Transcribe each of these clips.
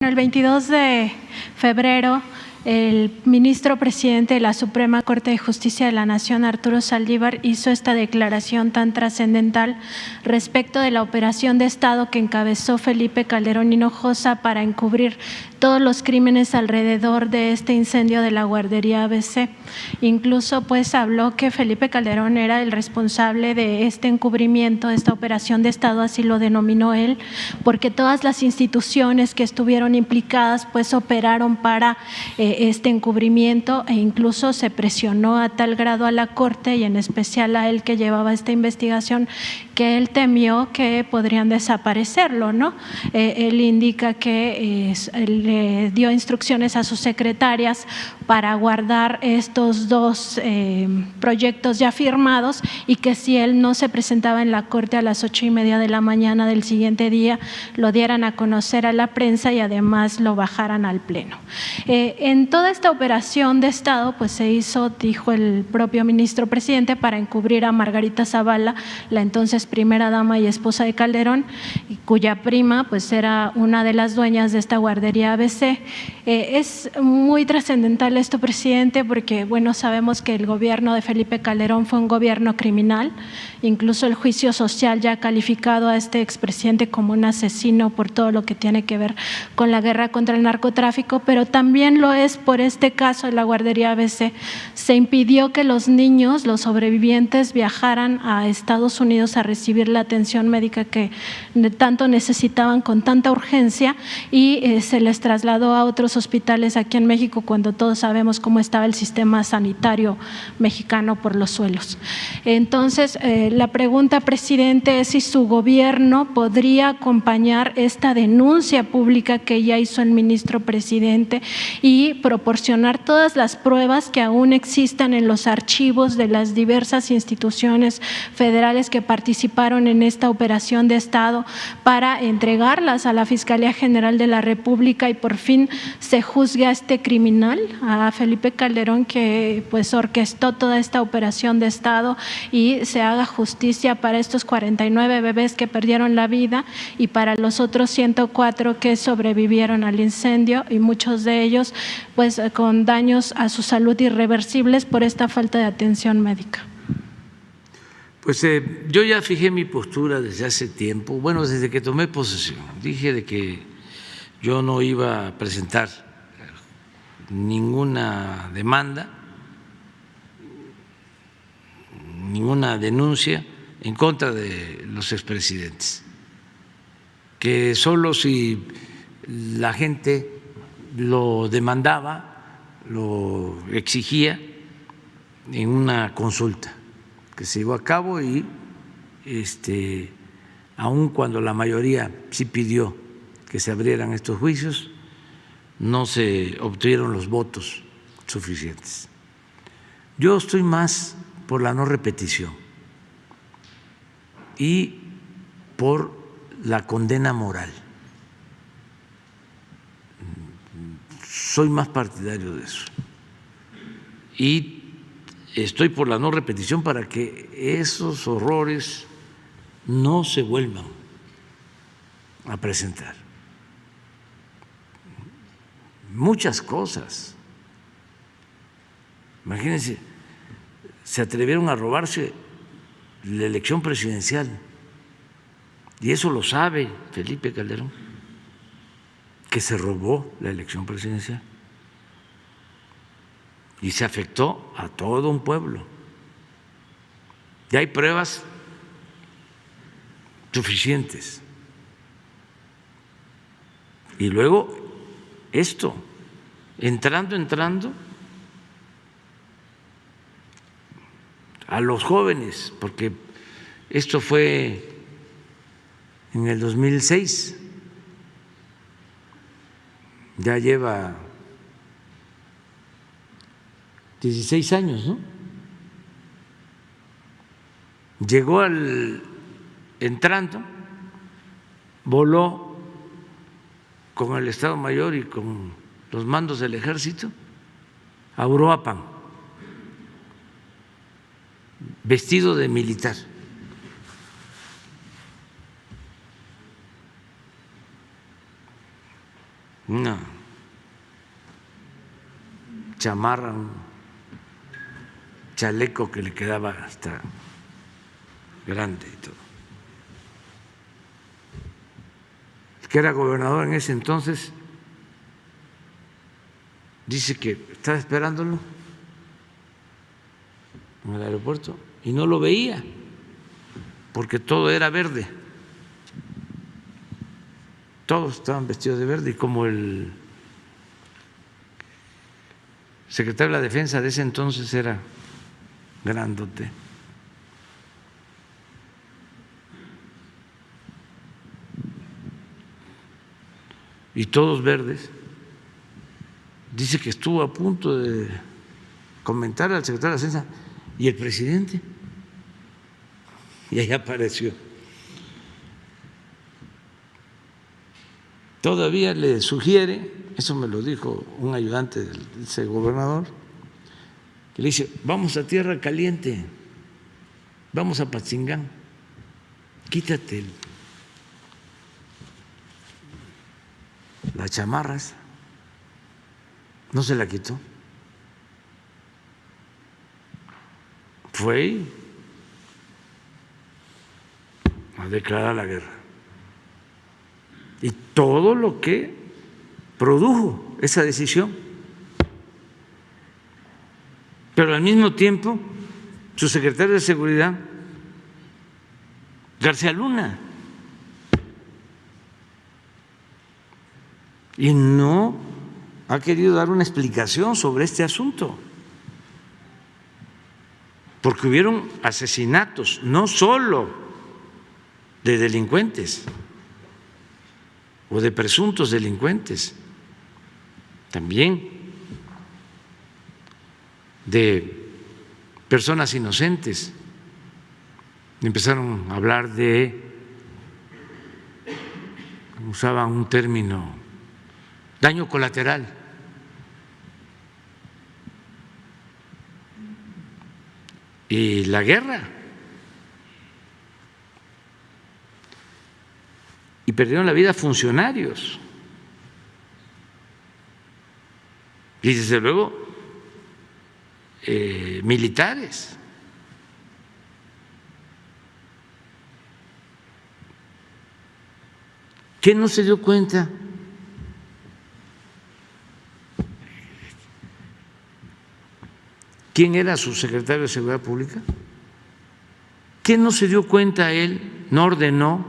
El 22 de febrero, el ministro presidente de la Suprema Corte de Justicia de la Nación, Arturo Saldívar, hizo esta declaración tan trascendental respecto de la operación de Estado que encabezó Felipe Calderón Hinojosa para encubrir todos los crímenes alrededor de este incendio de la guardería ABC. Incluso pues habló que Felipe Calderón era el responsable de este encubrimiento, de esta operación de Estado, así lo denominó él, porque todas las instituciones que estuvieron implicadas pues operaron para este encubrimiento, e incluso se presionó a tal grado a la Corte y en especial a él que llevaba esta investigación, que él temió que podrían desaparecerlo, ¿no? Él indica que le dio instrucciones a sus secretarias para guardar estos dos proyectos ya firmados y que si él no se presentaba en la Corte a las 8:30 de la mañana del siguiente día, lo dieran a conocer a la prensa y además lo bajaran al Pleno. En toda esta operación de Estado pues se hizo, dijo el propio ministro presidente, para encubrir a Margarita Zavala, la entonces primera dama y esposa de Calderón, cuya prima pues era una de las dueñas de esta guardería ABC. Es muy trascendental esto, presidente, porque bueno, sabemos que el gobierno de Felipe Calderón fue un gobierno criminal, incluso el juicio social ya ha calificado a este expresidente como un asesino por todo lo que tiene que ver con la guerra contra el narcotráfico, pero también lo es por este caso de la guardería ABC. Se impidió que los niños, los sobrevivientes, viajaran a Estados Unidos a recibir la atención médica que tanto necesitaban con tanta urgencia y se les trasladó a otros hospitales aquí en México cuando todos sabemos cómo estaba el sistema sanitario mexicano por los suelos. Entonces, la pregunta, presidente, es si su gobierno podría acompañar esta denuncia pública que ya hizo el ministro presidente y proporcionar todas las pruebas que aún existan en los archivos de las diversas instituciones federales que participaron en esta operación de Estado para entregarlas a la Fiscalía General de la República y por fin se juzgue a este criminal, a Felipe Calderón, que pues orquestó toda esta operación de Estado, y se haga justicia para estos 49 bebés que perdieron la vida y para los otros 104 que sobrevivieron al incendio, y muchos de ellos pues con daños a su salud irreversibles por esta falta de atención médica. Pues yo ya fijé mi postura desde hace tiempo, bueno, desde que tomé posesión. Dije de que yo no iba a presentar ninguna demanda, ninguna denuncia en contra de los expresidentes, que solo si la gente lo demandaba, lo exigía en una consulta que se llevó a cabo y aun cuando la mayoría sí pidió que se abrieran estos juicios, no se obtuvieron los votos suficientes. Yo estoy más por la no repetición y por la condena moral. Soy más partidario de eso. Y estoy por la no repetición para que esos horrores no se vuelvan a presentar. Muchas cosas. Imagínense, se atrevieron a robarse la elección presidencial y eso lo sabe Felipe Calderón, que se robó la elección presidencial y se afectó a todo un pueblo. Y hay pruebas suficientes. Y luego esto, entrando a los jóvenes, porque esto fue en el 2006, ya lleva 16 años, ¿no? Llegó entrando, voló con el Estado Mayor y con los mandos del Ejército a Uruapan, vestido de militar. una chamarra, un chaleco que le quedaba hasta grande y todo. El que era gobernador en ese entonces dice que estaba esperándolo en el aeropuerto y no lo veía porque todo era verde. Todos estaban vestidos de verde y como el secretario de la Defensa de ese entonces era grandote, y todos verdes, dice que estuvo a punto de comentar al secretario de la Defensa y el presidente, y ahí apareció. Todavía le sugiere, eso me lo dijo un ayudante del ese gobernador, que le dice, vamos a Tierra Caliente, vamos a Patzingán, quítate las chamarras. No se la quitó. Fue a declarar la guerra. Y todo lo que produjo esa decisión. Pero al mismo tiempo, su secretario de Seguridad, García Luna, y no ha querido dar una explicación sobre este asunto, porque hubieron asesinatos, no solo de delincuentes o de presuntos delincuentes, también de personas inocentes. Empezaron a hablar de, usaban un término, daño colateral. Y la guerra. Y perdieron la vida funcionarios. Y desde luego militares. ¿Qué no se dio cuenta? ¿Quién era su secretario de Seguridad Pública? ¿Qué no se dio cuenta él, no ordenó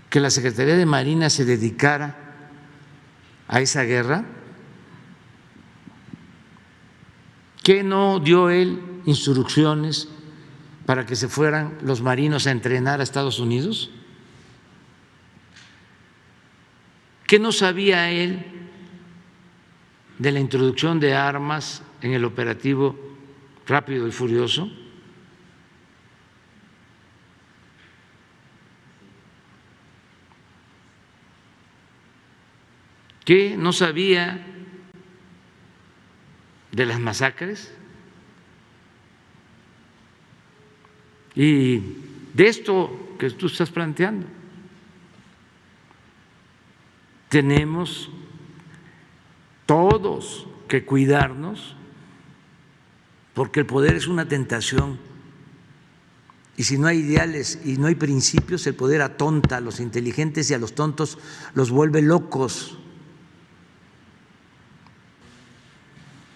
que la Secretaría de Marina se dedicara a esa guerra? ¿Qué no dio él instrucciones para que se fueran los marinos a entrenar a Estados Unidos? ¿Qué no sabía él de la introducción de armas en el operativo Rápido y Furioso? ¿Qué no sabía de las masacres? Y de esto que tú estás planteando, tenemos todos que cuidarnos, porque el poder es una tentación, y si no hay ideales y no hay principios, el poder atonta a los inteligentes y a los tontos los vuelve locos.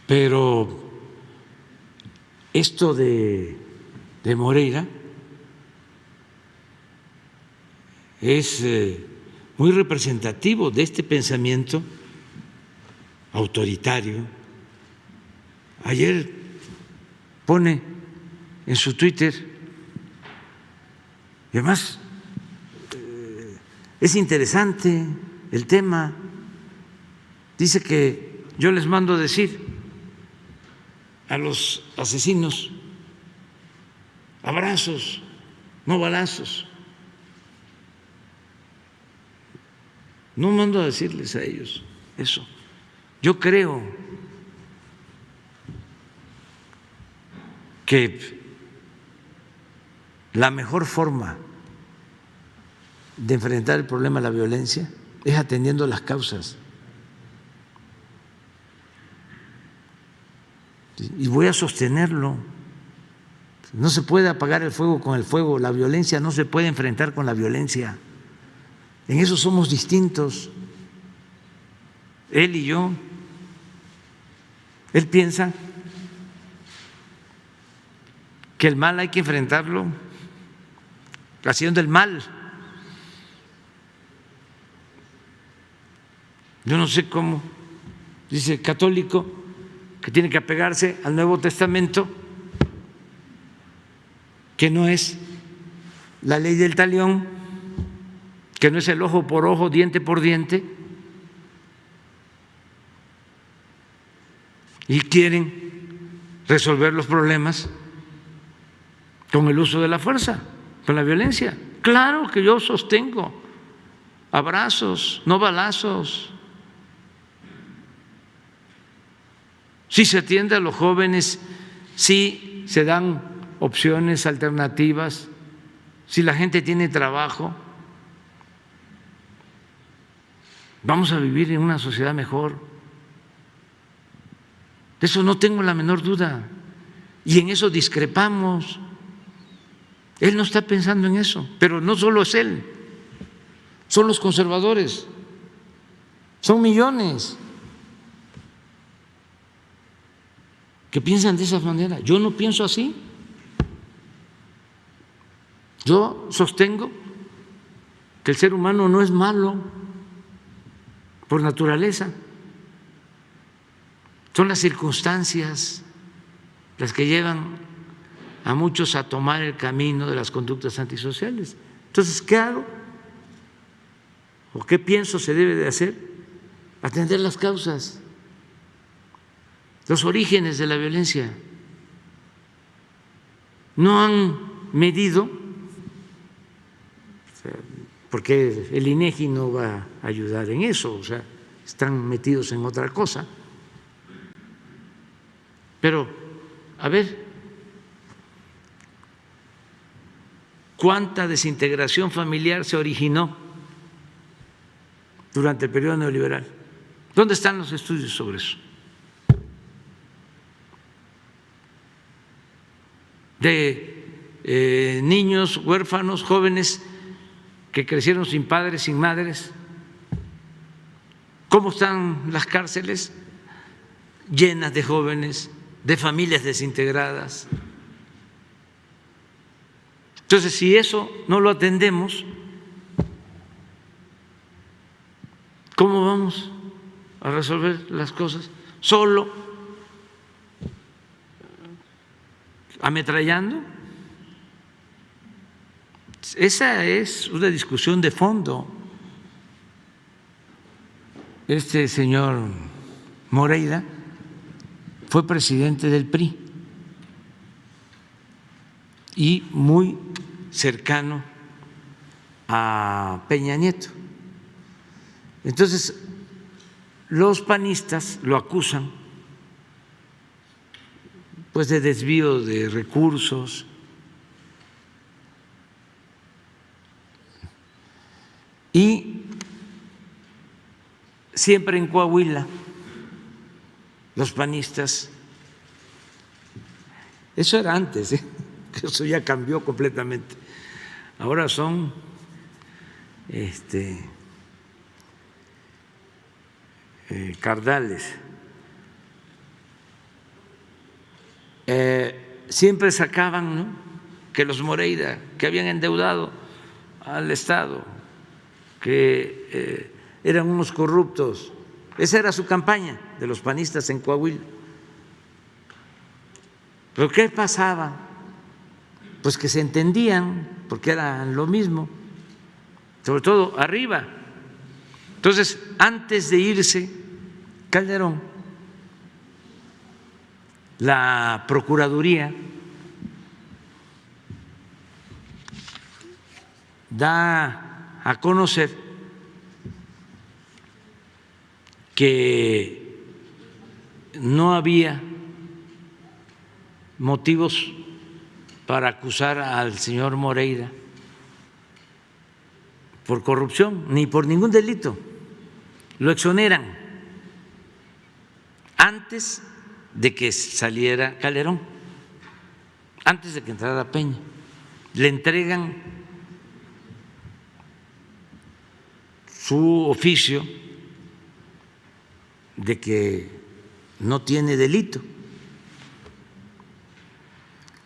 Pero esto de Moreira es muy representativo de este pensamiento autoritario. Ayer pone en su Twitter, y además es interesante el tema, dice que yo les mando a decir a los asesinos, abrazos, no balazos. No mando a decirles a ellos eso. Yo creo que la mejor forma de enfrentar el problema de la violencia es atendiendo las causas. Y voy a sostenerlo. No se puede apagar el fuego con el fuego, la violencia no se puede enfrentar con la violencia. En eso somos distintos, él y yo. Él piensa que el mal hay que enfrentarlo haciendo el mal. Yo no sé cómo, dice el católico, que tiene que apegarse al Nuevo Testamento, que no es la ley del talión, que no es el ojo por ojo, diente por diente, y quieren resolver los problemas con el uso de la fuerza, con la violencia. Claro que yo sostengo abrazos, no balazos. Si se atiende a los jóvenes, si se dan opciones alternativas, si la gente tiene trabajo, vamos a vivir en una sociedad mejor. De eso no tengo la menor duda. Y en eso discrepamos. Él no está pensando en eso, pero no solo es él, son los conservadores, son millones que piensan de esa manera. Yo no pienso así. Yo sostengo que el ser humano no es malo por naturaleza. Son las circunstancias las que llevan a muchos a tomar el camino de las conductas antisociales. Entonces, ¿qué hago? ¿O qué pienso se debe de hacer? Atender las causas, los orígenes de la violencia. No han medido, porque el INEGI no va a ayudar en eso, o sea, están metidos en otra cosa. Pero, a ver, ¿cuánta desintegración familiar se originó durante el periodo neoliberal? ¿Dónde están los estudios sobre eso? De niños huérfanos, jóvenes que crecieron sin padres, sin madres. ¿Cómo están las cárceles? Llenas de jóvenes, de familias desintegradas. Entonces, si eso no lo atendemos, ¿cómo vamos a resolver las cosas? ¿Solo ametrallando? Esa es una discusión de fondo. Este señor Moreira fue presidente del PRI y muy cercano a Peña Nieto. Entonces, los panistas lo acusan pues de desvío de recursos, y siempre en Coahuila los panistas, eso era antes, eso ya cambió completamente, ahora son cardales, siempre sacaban, ¿no?, que los Moreira, que habían endeudado al Estado, que eran unos corruptos. Esa era su campaña de los panistas en Coahuila. ¿Pero qué pasaba? Pues que se entendían, porque eran lo mismo, sobre todo arriba. Entonces, antes de irse Calderón, la Procuraduría da a conocer que no había motivos para acusar al señor Moreira por corrupción ni por ningún delito. lo exoneran antes de que saliera Calderón, antes de que entrara Peña. Le entregan su oficio de que no tiene delito.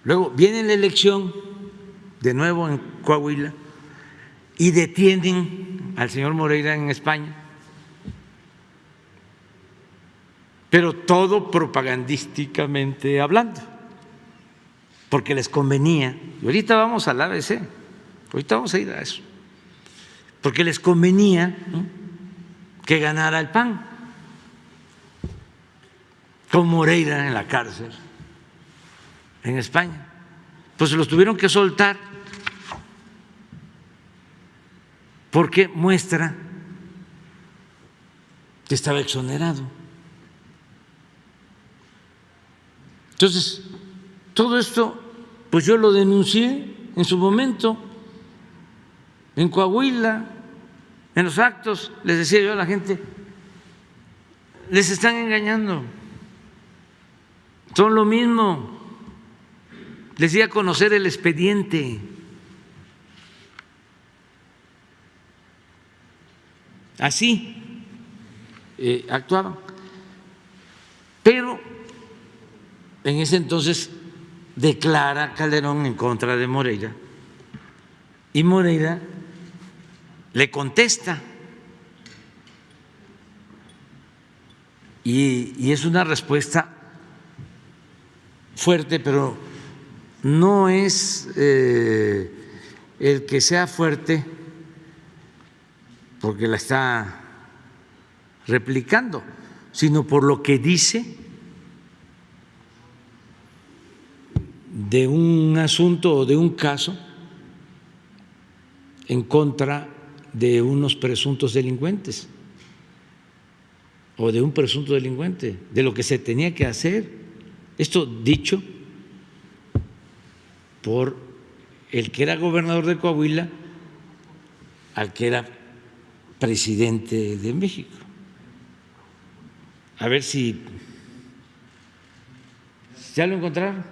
Luego viene la elección de nuevo en Coahuila y detienen al señor Moreira en España, pero todo propagandísticamente hablando, porque les convenía. Y ahorita vamos al ABC, ahorita vamos a ir a eso, porque les convenía, ¿no?, que ganara el PAN, con Moreira en la cárcel en España. Pues los tuvieron que soltar porque muestra que estaba exonerado. Entonces, todo esto, pues yo lo denuncié en su momento, en Coahuila, en los actos, les decía yo a la gente, les están engañando, son lo mismo. Les di a conocer el expediente. Así actuaban. Pero en ese entonces declara Calderón en contra de Moreira y Moreira le contesta. Y es una respuesta fuerte, pero no es el que sea fuerte porque la está replicando, sino por lo que dice de un asunto o de un caso en contra de unos presuntos delincuentes o de un presunto delincuente, de lo que se tenía que hacer. Esto dicho por el que era gobernador de Coahuila al que era presidente de México. A ver si ya lo encontraron.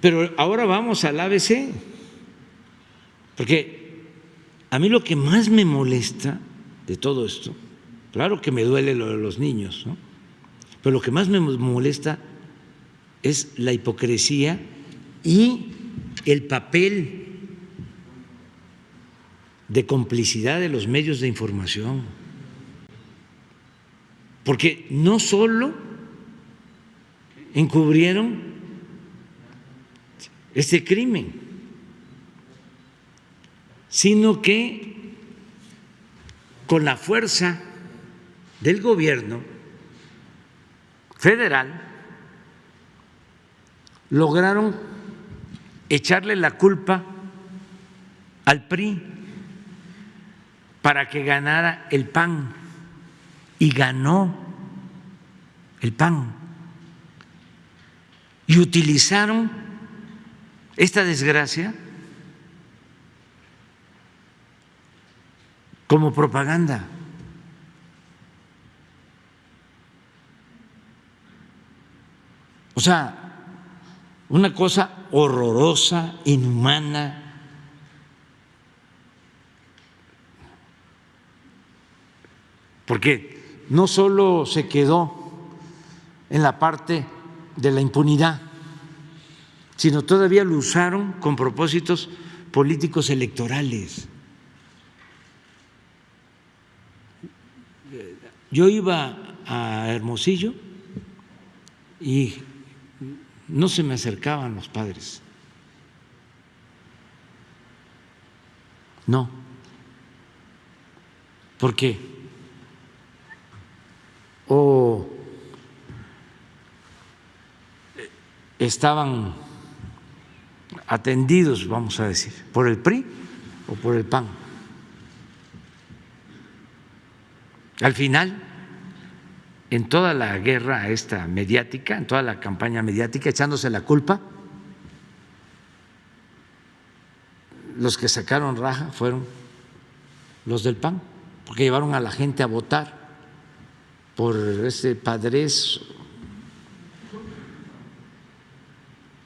Pero ahora vamos al ABC, porque a mí lo que más me molesta de todo esto, claro que me duele lo de los niños, ¿no?, pero lo que más me molesta es la hipocresía y el papel de complicidad de los medios de información, porque no solo encubrieron este crimen, sino que con la fuerza del gobierno federal lograron echarle la culpa al PRI para que ganara el PAN, y ganó el PAN, y utilizaron esta desgracia como propaganda. O sea, una cosa horrorosa, inhumana. Porque no solo se quedó en la parte de la impunidad, sino todavía lo usaron con propósitos políticos electorales. Yo iba a Hermosillo y no se me acercaban los padres, no, porque o estaban atendidos, vamos a decir, por el PRI o por el PAN. Al final, en toda la guerra esta mediática, en toda la campaña mediática, echándose la culpa, los que sacaron raja fueron los del PAN, porque llevaron a la gente a votar por ese padrés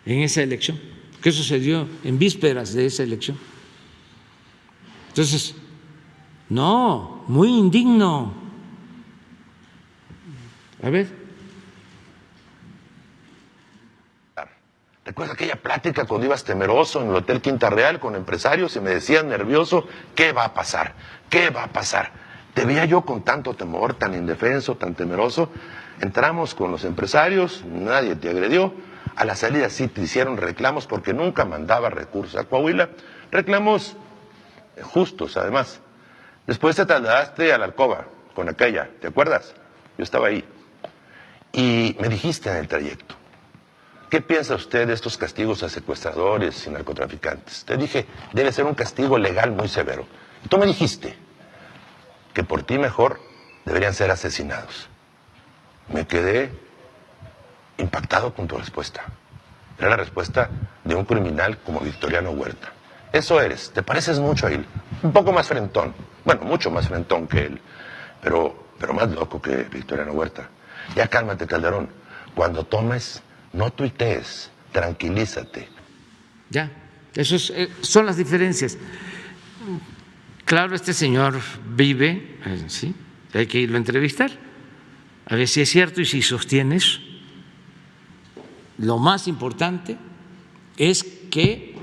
en esa elección, que sucedió en vísperas de esa elección. Entonces, no, muy indigno. A ver. ¿Recuerda aquella plática cuando ibas temeroso en el Hotel Quinta Real con empresarios y me decías nervioso, ¿qué va a pasar? ¿Qué va a pasar? Te veía yo con tanto temor, tan indefenso, tan temeroso. Entramos con los empresarios, nadie te agredió. A la salida sí te hicieron reclamos porque nunca mandaba recursos a Coahuila. Reclamos justos, además. Después te trasladaste a la alcoba con aquella, ¿te acuerdas? Yo estaba ahí. Y me dijiste en el trayecto, ¿qué piensa usted de estos castigos a secuestradores y narcotraficantes? Te dije, debe ser un castigo legal muy severo. Y tú me dijiste que por ti mejor deberían ser asesinados. Me quedé impactado con tu respuesta. Era la respuesta de un criminal como Victoriano Huerta. Eso eres, te pareces mucho a él. Un poco más frentón, bueno, mucho más frentón que él, pero más loco que Victoriano Huerta. Ya cálmate, Calderón. Cuando tomes, no tuitees, tranquilízate. Ya, esos son las diferencias. Claro, este señor vive, sí, hay que irlo a entrevistar, a ver si es cierto y si sostiene eso. Lo más importante es que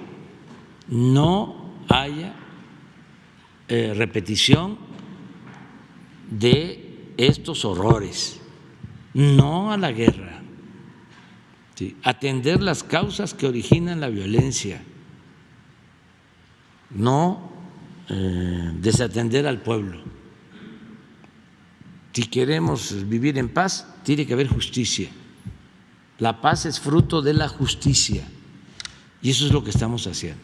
no haya repetición de estos horrores, no a la guerra, ¿sí? Atender las causas que originan la violencia, no desatender al pueblo. Si queremos vivir en paz, tiene que haber justicia. La paz es fruto de la justicia y eso es lo que estamos haciendo.